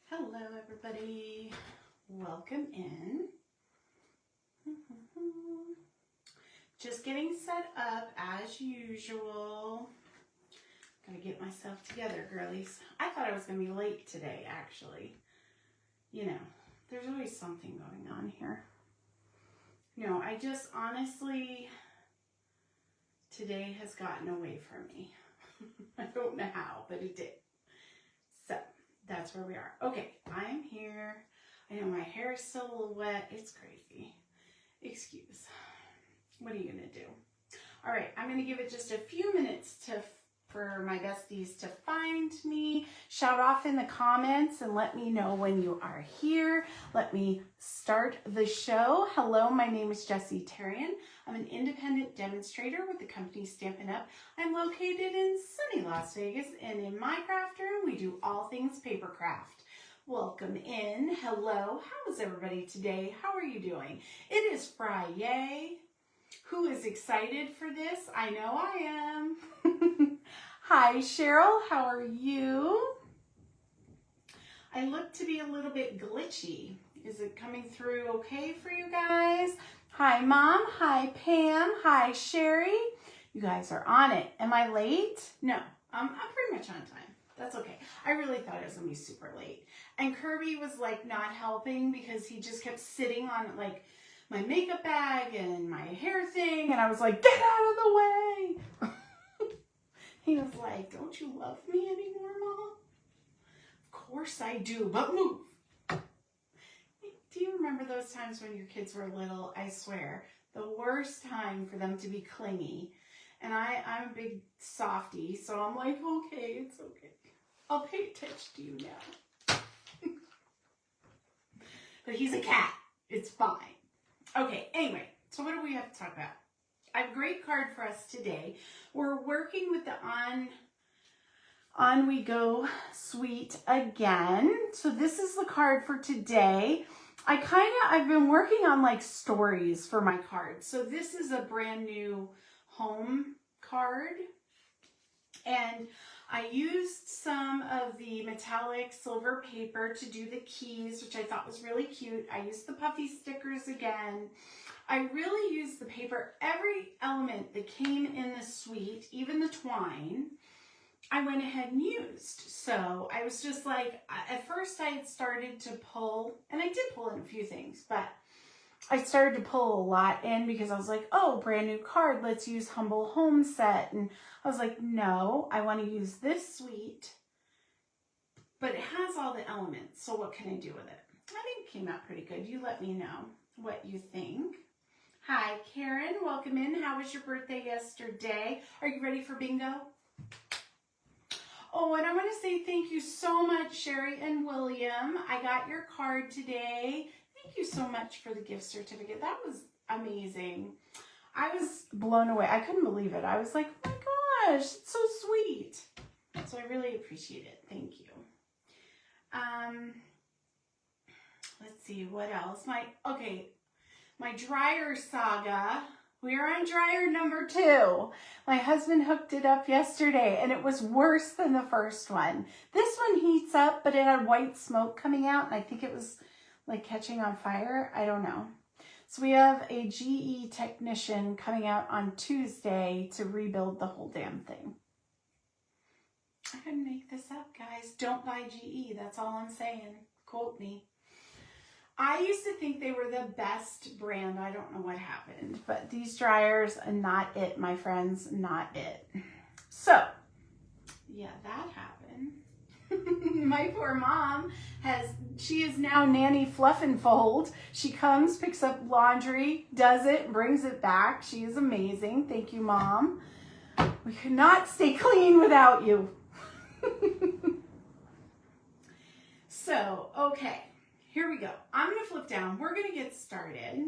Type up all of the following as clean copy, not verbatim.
Hello everybody, welcome in. Just getting set up as usual. Gotta get myself together, girlies. I thought I was gonna be late today, actually. You know, there's always something going on here. No, I just honestly, today has gotten away from me. I don't know how, but it did. So, that's where we are. Okay, I'm here. I know my hair is still a little wet. It's crazy. Excuse. What are you going to do? All right, I'm going to give it just a few minutes for my besties to find me. Shout off in the comments and let me know when you are here. Let me start the show. Hello, my name is Jessie Tarian. I'm an independent demonstrator with the company Stampin' Up. I'm located in sunny Las Vegas, and in my craft room, we do all things paper craft. Welcome in. Hello. How is everybody today? How are you doing? It is Friday. Who is excited for this? I know I am. Hi, Cheryl. How are you? I look to be a little bit glitchy. Is it coming through okay for you guys? Hi, Mom. Hi, Pam. Hi, Sherry. You guys are on it. Am I late? No, I'm pretty much on time. That's okay. I really thought it was going to be super late. And Kirby was like not helping because he just kept sitting on like my makeup bag and my hair thing. And I was like, get out of the way. He was like, don't you love me anymore, Mom? Of course I do, but move. Do you remember those times when your kids were little? I swear, the worst time for them to be clingy. And I'm a big softie, so I'm like, okay, it's okay. I'll pay attention to you now. But he's a cat. It's fine. Okay, anyway, so what do we have to talk about? I have a great card for us today. We're working with the On We Go suite again. So this is the card for today. I've been working on like stories for my cards. So this is a brand new home card. And I used some of the metallic silver paper to do the keys, which I thought was really cute. I used the puffy stickers again. I really used the paper. Every element that came in the suite, even the twine, I went ahead and used. So I was just like, at first I had started to pull, and I did pull in a few things, but I started to pull a lot in because I was like, oh, brand new card, let's use Humble Home Set. And I was like, no, I want to use this suite, but it has all the elements. So what can I do with it? I think it came out pretty good. You let me know what you think. Hi, Karen, welcome in. How was your birthday yesterday? Are you ready for bingo? Oh, and I want to say thank you so much, Sherry and William. I got your card today. Thank you so much for the gift certificate. That was amazing. I was blown away. I couldn't believe it. I was like, oh my gosh, it's so sweet. So I really appreciate it. Thank you. Let's see, what else? My dryer saga. We are on dryer number 2. My husband hooked it up yesterday and it was worse than the first one. This one heats up, but it had white smoke coming out and I think it was like catching on fire. I don't know. So we have a GE technician coming out on Tuesday to rebuild the whole damn thing. I couldn't make this up, guys. Don't buy GE. That's all I'm saying. Quote me. I used to think they were the best brand. I don't know what happened, but these dryers are not it, my friends, not it. So, yeah, that happened. My poor mom she is now Nanny Fluff and Fold. She comes, picks up laundry, does it, brings it back. She is amazing. Thank you, Mom. We could not stay clean without you. So, okay. Here we go. I'm going to flip down. We're going to get started.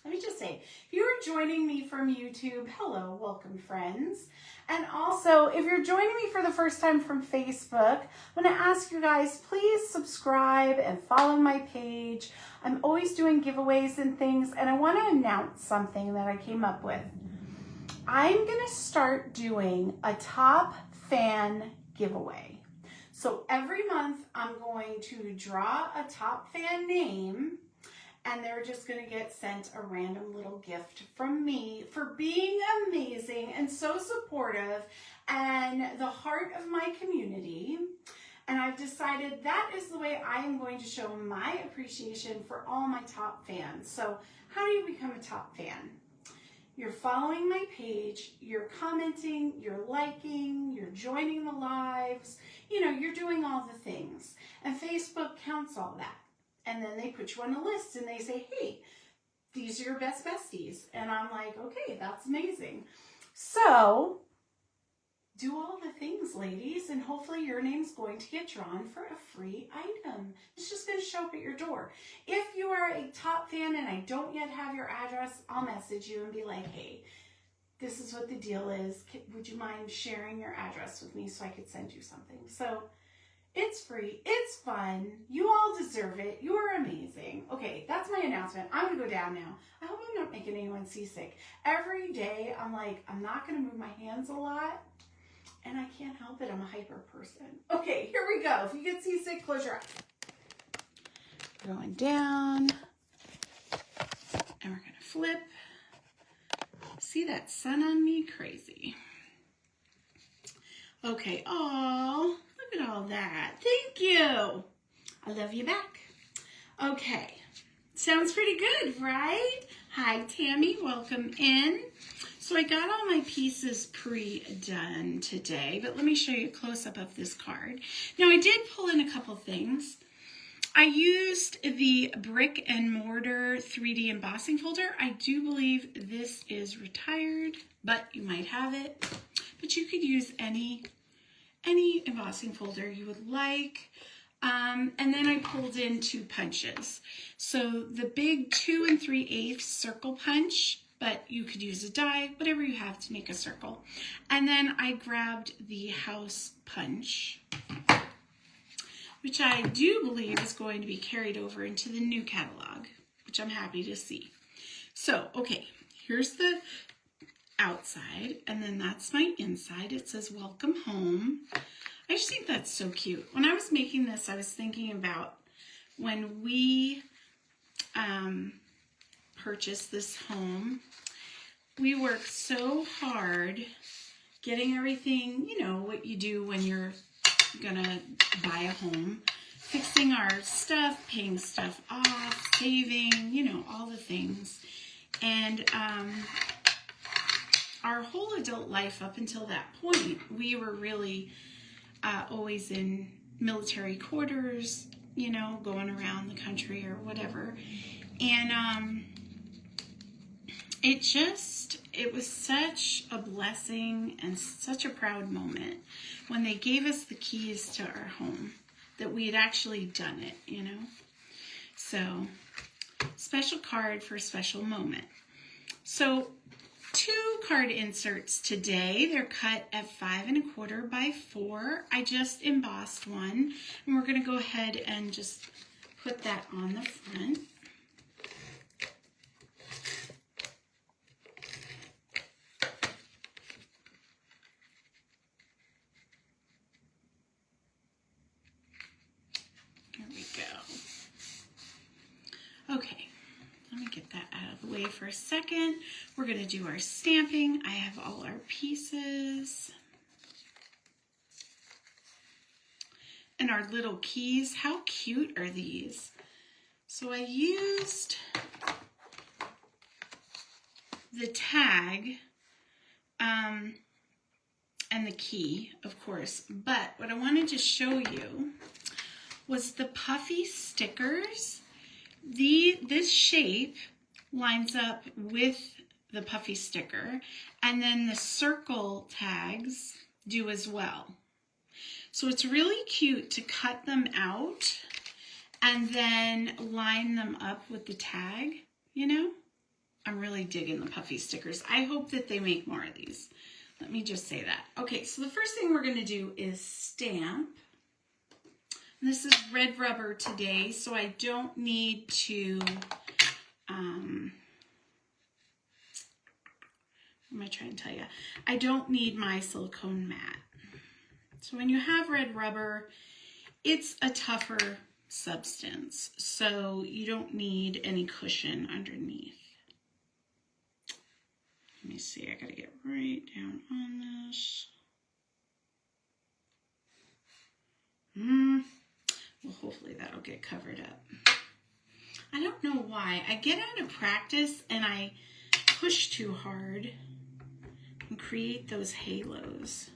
Let me just say, if you are joining me from YouTube, hello, welcome friends. And also, if you're joining me for the first time from Facebook, I'm going to ask you guys, please subscribe and follow my page. I'm always doing giveaways and things, and I want to announce something that I came up with. I'm going to start doing a top fan giveaway. So every month I'm going to draw a top fan name, and they're just going to get sent a random little gift from me for being amazing and so supportive and the heart of my community. And I've decided that is the way I am going to show my appreciation for all my top fans. So how do you become a top fan? You're following my page, you're commenting, you're liking, you're joining the lives, you're doing all the things. And Facebook counts all that. And then they put you on a list and they say, hey, these are your best besties. And I'm like, okay, that's amazing. So do all the things, ladies, and hopefully your name's going to get drawn for a free item. It's just going to show up at your door. If you are a top fan and I don't yet have your address, I'll message you and be like, hey, this is what the deal is. Would you mind sharing your address with me so I could send you something? So it's free. It's fun. You all deserve it. You are amazing. Okay, that's my announcement. I'm going to go down now. I hope I'm not making anyone seasick. Every day I'm like, I'm not going to move my hands a lot. And I can't help it. I'm a hyper person. Okay, here we go. If you get seasick, close your eyes. Going down. And we're going to flip. See that sun on me? Crazy. Okay. Oh, look at all that. Thank you. I love you back. Okay. Sounds pretty good, right? Hi, Tammy. Welcome in. So I got all my pieces pre-done today, but let me show you a close-up of this card. Now, I did pull in a couple things. I used the brick and mortar 3D embossing folder. I do believe this is retired, but you might have it. But you could use any embossing folder you would like. And then I pulled in 2 punches. So the big 2 3/8 circle punch, but you could use a die, whatever you have to make a circle. And then I grabbed the house punch, which I do believe is going to be carried over into the new catalog, which I'm happy to see. So, okay, here's the outside, and then that's my inside. It says, welcome home. I just think that's so cute. When I was making this, I was thinking about when we purchased this home. We worked so hard getting everything, what you do when you're gonna buy a home, fixing our stuff, paying stuff off, saving, all the things. And our whole adult life up until that point, we were really always in military quarters, going around the country or whatever. And it was such a blessing and such a proud moment when they gave us the keys to our home that we had actually done it, So, special card for a special moment. So, 2 card inserts today. They're cut at 5 1/4 by 4. I just embossed one, and we're going to go ahead and just put that on the front. Here we go. Okay. Let me get that out of the way for a second. We're going to do our stamping. I have all our pieces. And our little keys. How cute are these? So I used the tag and the key, of course. But what I wanted to show you was the puffy stickers. This shape lines up with the puffy sticker, and then the circle tags do as well. So it's really cute to cut them out and then line them up with the tag, I'm really digging the puffy stickers. I hope that they make more of these. Let me just say that. Okay, so the first thing we're going to do is stamp. This is red rubber today, so I don't need to, what am I trying to tell you? I don't need my silicone mat. So when you have red rubber, it's a tougher substance, so you don't need any cushion underneath. Let me see, I gotta get right down on this. Well, hopefully that'll get covered up. I don't know why. I get out of practice and I push too hard and create those halos.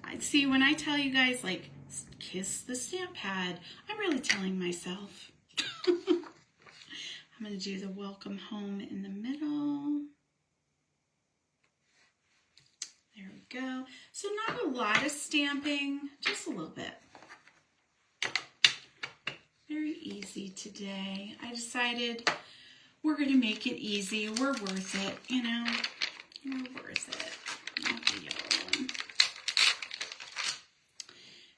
I see, when I tell you guys, like, kiss the stamp pad, I'm really telling myself. I'm going to do the welcome home in the middle. There we go. So not a lot of stamping, just a little bit. Very easy today. I decided we're going to make it easy. We're worth it, you know. We're worth it. Okay, y'all.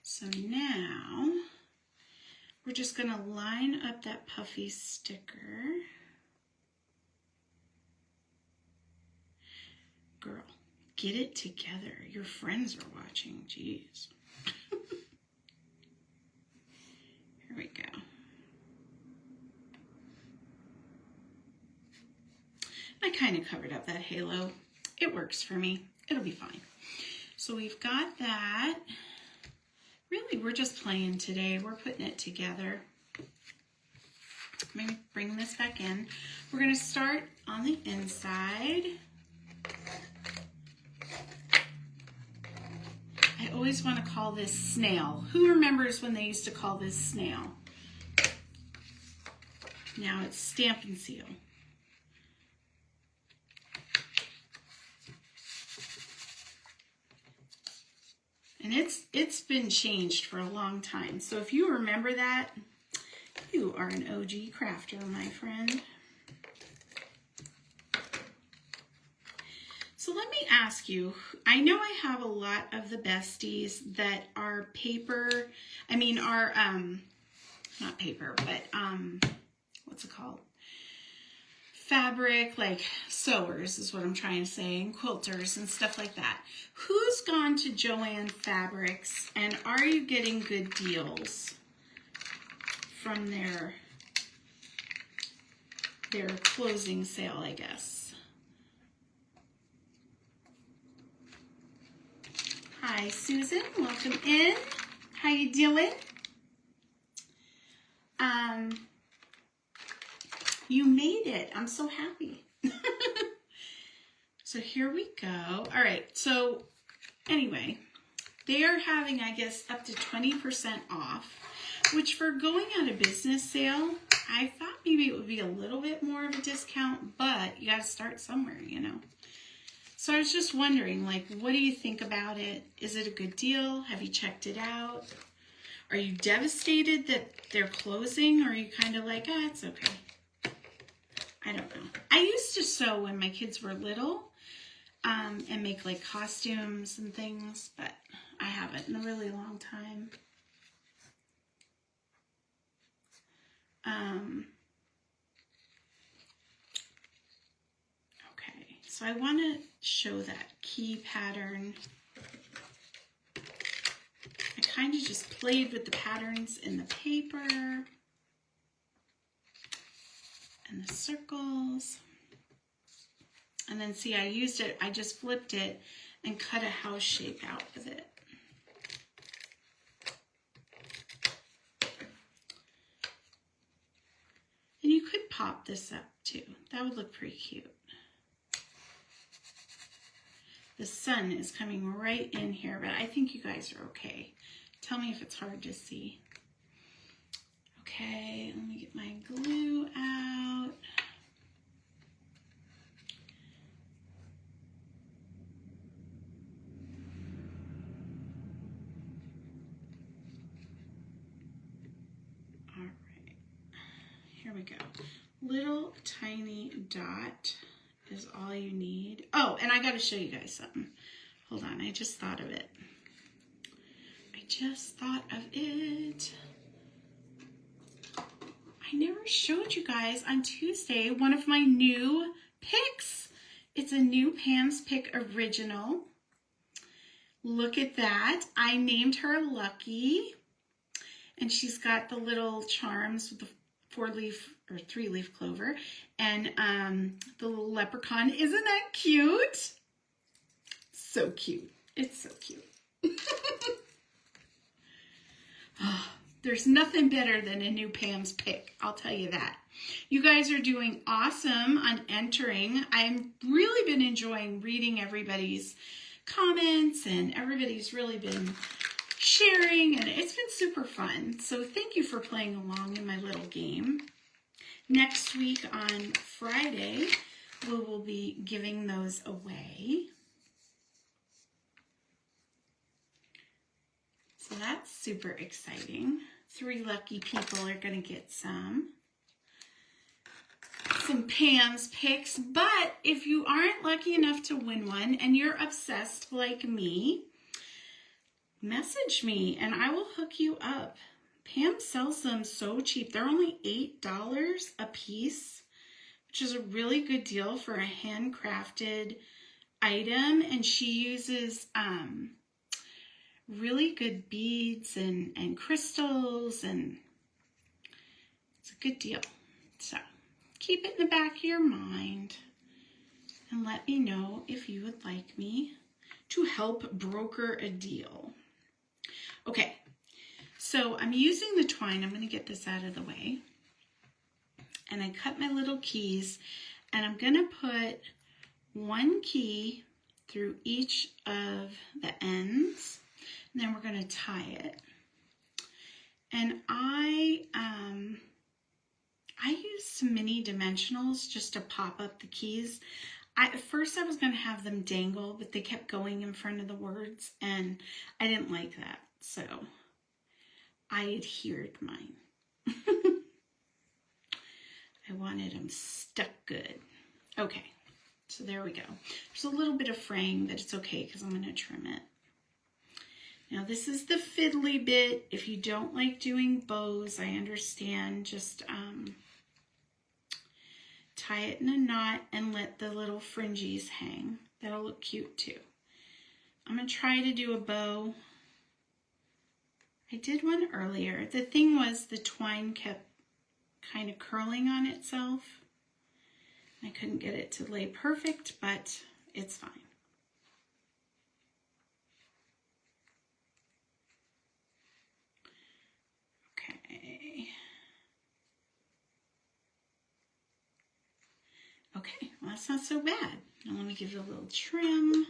So now we're just going to line up that puffy sticker. Girl, get it together. Your friends are watching. Jeez. Here we go. I kind of covered up that halo. It works for me. It'll be fine. So we've got that. Really, we're just playing today. We're putting it together. Maybe bring this back in. We're going to start on the inside. I always want to call this snail. Who remembers when they used to call this snail? Now it's stamp and seal. And it's been changed for a long time. So if you remember that, you are an OG crafter, my friend. So let me ask you, I know I have a lot of the Besties that are paper, not paper, but what's it called? Fabric, like sewers is what I'm trying to say, and quilters and stuff like that. Who's gone to Joann Fabrics, and are you getting good deals from their closing sale, I guess? Hi, Susan. Welcome in. How you doing? You made it. I'm so happy. So here we go. All right. So anyway, they are having, I guess, up to 20% off, which for going out of business sale, I thought maybe it would be a little bit more of a discount, but you got to start somewhere, you know. So I was just wondering, like, what do you think about it? Is it a good deal? Have you checked it out? Are you devastated that they're closing? Or are you kind of like, it's okay? I don't know. I used to sew when my kids were little and make like costumes and things, but I haven't in a really long time. Okay, so I want to show that key pattern. I kind of just played with the patterns in the paper and the circles. And then see, I used it, I just flipped it and cut a house shape out with it. And you could pop this up too. That would look pretty cute. The sun is coming right in here, but I think you guys are okay. Tell me if it's hard to see. Okay, let me get my glue out. All right, here we go. Little tiny dot is all you need. Oh, and I got to show you guys something. Hold on, I just thought of it. I just thought of it. I never showed you guys on Tuesday one of my new picks. It's a new Pam's Pick original. Look at that. I named her Lucky. And she's got the little charms with the 4-leaf or 3-leaf clover. And the little leprechaun. Isn't that cute? So cute. It's so cute. Oh, there's nothing better than a new Pam's pick. I'll tell you that. You guys are doing awesome on entering. I've really been enjoying reading everybody's comments, and everybody's really been sharing, and it's been super fun. So thank you for playing along in my little game. Next week on Friday, we will be giving those away. So that's super exciting. 3 lucky people are going to get some Pam's picks. But if you aren't lucky enough to win one and you're obsessed like me, message me and I will hook you up. Pam sells them so cheap. They're only $8 a piece, which is a really good deal for a handcrafted item. And she uses really good beads and crystals, and it's a good deal. So keep it in the back of your mind and let me know if you would like me to help broker a deal. Okay, so I'm using the twine. I'm going to get this out of the way. And I cut my little keys, and I'm going to put 1 key through each of the ends. And then we're going to tie it. And I use some mini dimensionals just to pop up the keys. At first I was going to have them dangle, but they kept going in front of the words, and I didn't like that. So I adhered mine. I wanted them stuck good. Okay, so there we go. There's a little bit of fraying, but it's okay because I'm going to trim it. Now this is the fiddly bit. If you don't like doing bows, I understand. Just tie it in a knot and let the little fringes hang. That'll look cute too. I'm going to try to do a bow. I did one earlier. The thing was the twine kept kind of curling on itself. I couldn't get it to lay perfect, but it's fine. Okay, well that's not so bad. Now let me give it a little trim.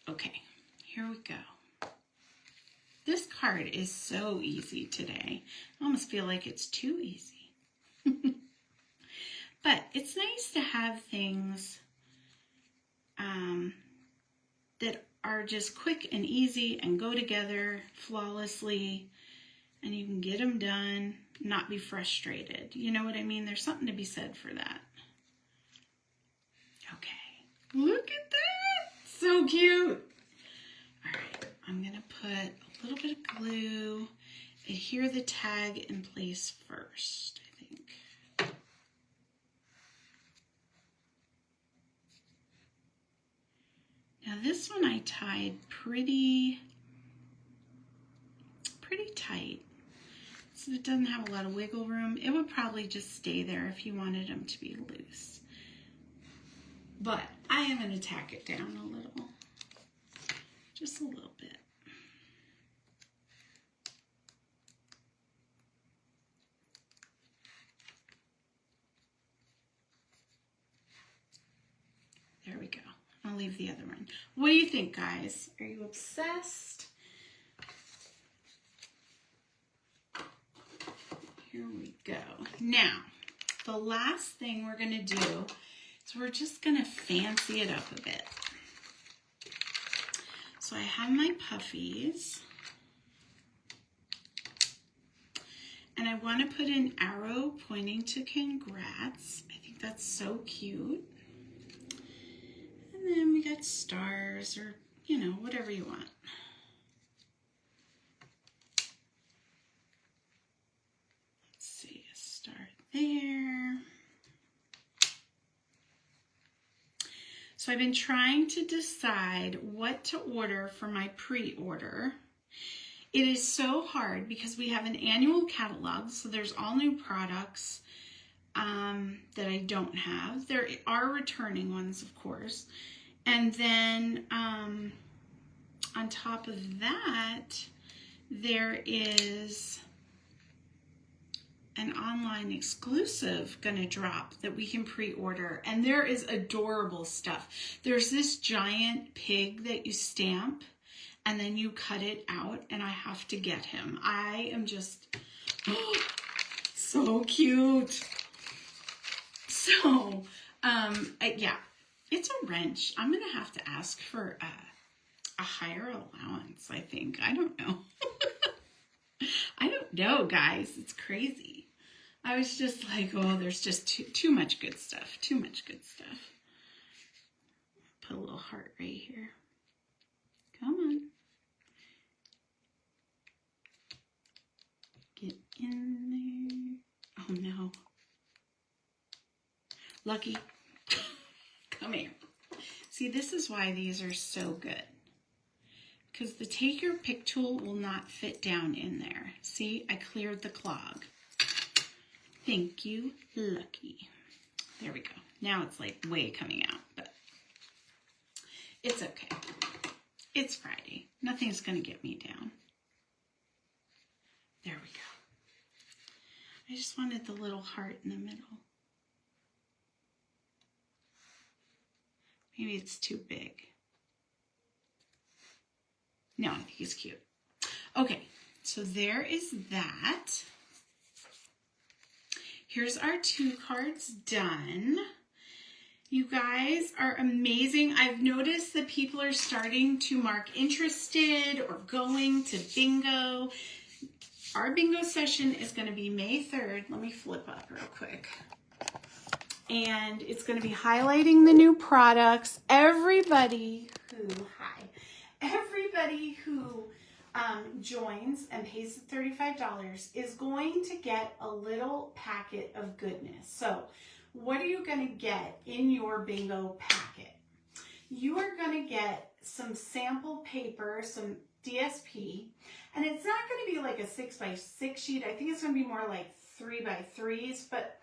Okay, here we go. This card is so easy today. I almost feel like it's too easy. But it's nice to have things that are just quick and easy and go together flawlessly, and you can get them done, not be frustrated. You know what I mean? There's something to be said for that. Okay, look at that. So cute. All right, I'm going to put a little bit of glue, adhere the tag in place first, I think. Now this one I tied pretty tight, so it doesn't have a lot of wiggle room. It would probably just stay there if you wanted them to be loose. But I am going to tack it down a little, just a little bit. There we go. I'll leave the other one. What do you think, guys? Are you obsessed? Here we go. Now, the last thing we're going to do is we're just going to fancy it up a bit. So I have my puffies. And I want to put an arrow pointing to congrats. I think that's so cute. And then we got stars, or, you know, whatever you want. Let's see, a star there. So I've been trying to decide what to order for my pre-order. It is so hard because we have an annual catalog, so there's all new products that I don't have. There are returning ones, of course. And then on top of that, there is an online exclusive gonna drop that we can pre-order, and there is adorable stuff. There's this giant pig that you stamp and then you cut it out, and I have to get him. I am just so cute. So yeah, it's a wrench. I'm gonna have to ask for a higher allowance, I think. I don't know. I don't know, guys. It's crazy. I was just like, oh, there's just too much good stuff. Too much good stuff. Put a little heart right here. Come on. Get in there. Oh, no. Lucky. Come here. See, this is why these are so good. Because the take your pick tool will not fit down in there. See, I cleared the clog. Thank you, Lucky. There we go. Now it's like way coming out, but it's okay. It's Friday. Nothing's going to get me down. There we go. I just wanted the little heart in the middle. Maybe it's too big. No, I think he's cute. Okay, so there is that. Here's our 2 cards done. You guys are amazing. I've noticed that people are starting to mark interested or going to bingo. Our bingo session is going to be May 3rd. Let me flip up real quick. And it's going to be highlighting the new products. Everybody who joins and pays the $35 is going to get a little packet of goodness. So what are you going to get in your bingo packet? You are going to get some sample paper, some DSP, and it's not going to be like a 6x6 sheet. I think it's going to be more like 3x3s, but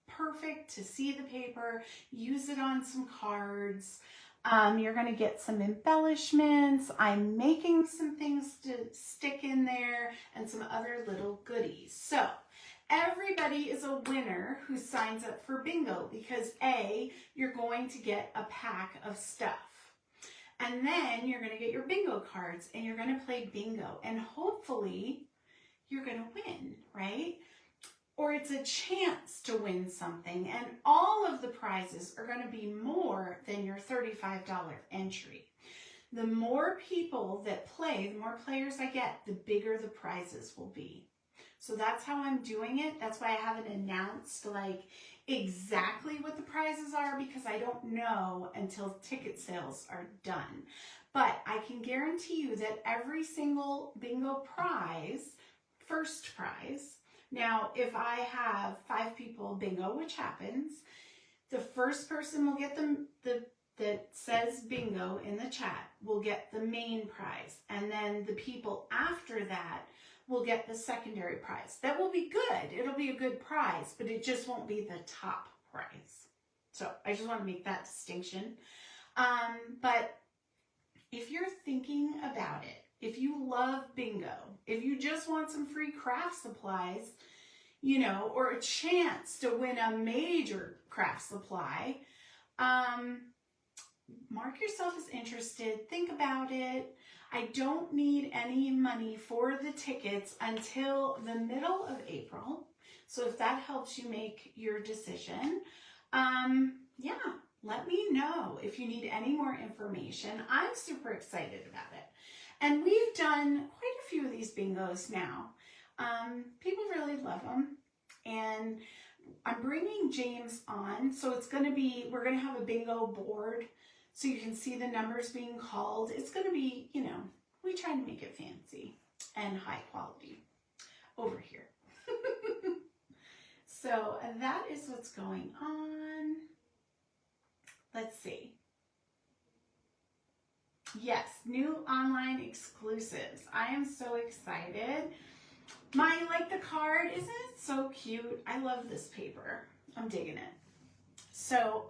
perfect to see the paper, use it on some cards. You're going to get some embellishments. I'm making some things to stick in there and some other little goodies. So everybody is a winner who signs up for bingo because A, you're going to get a pack of stuff. And then you're going to get your bingo cards and you're going to play bingo. And hopefully you're going to win, right? Or it's a chance to win something, and all of the prizes are going to be more than your $35 entry. The more people that play, the more players I get, the bigger the prizes will be. So that's how I'm doing it. That's why I haven't announced like exactly what the prizes are, because I don't know until ticket sales are done. But I can guarantee you that every single bingo prize, first prize, now, if I have 5 people bingo, which happens, the first person will get that says bingo in the chat will get the main prize. And then the people after that will get the secondary prize. That will be good. It'll be a good prize, but it just won't be the top prize. So I just want to make that distinction. But if you're thinking about it, if you love bingo, if you just want some free craft supplies, you know, or a chance to win a major craft supply, mark yourself as interested. Think about it. I don't need any money for the tickets until the middle of April. So if that helps you make your decision, yeah, let me know if you need any more information. I'm super excited about it. And we've done quite a few of these bingos now. People really love them. And I'm bringing James on. So it's going to be, we're going to have a bingo board so you can see the numbers being called. It's going to be, you know, we try to make it fancy and high quality over here. So that is what's going on. Let's see. Yes, new online exclusives. I am so excited. The card, isn't it so cute? I love this paper. I'm digging it. So,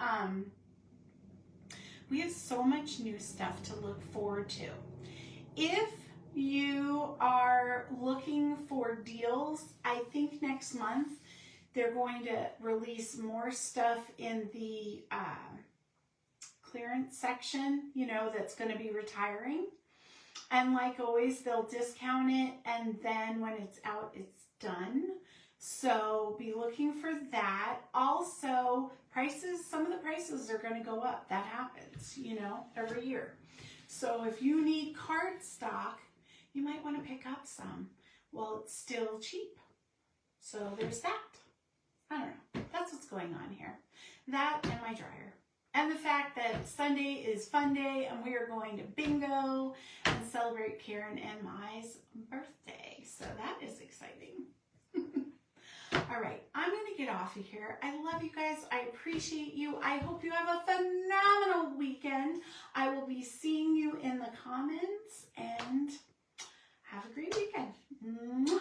we have so much new stuff to look forward to. If you are looking for deals, I think next month they're going to release more stuff in the clearance section, that's going to be retiring. And like always, they'll discount it, and then when it's out, it's done. So be looking for that. Also, some of the prices are going to go up. That happens, every year. So if you need card stock, you might want to pick up some while it's still cheap. So there's that. I don't know. That's what's going on here. That and my dryer. And the fact that Sunday is fun day and we are going to bingo and celebrate Karen and Mai's birthday. So that is exciting. All right, I'm going to get off of here. I love you guys. I appreciate you. I hope you have a phenomenal weekend. I will be seeing you in the comments, and have a great weekend. Mwah.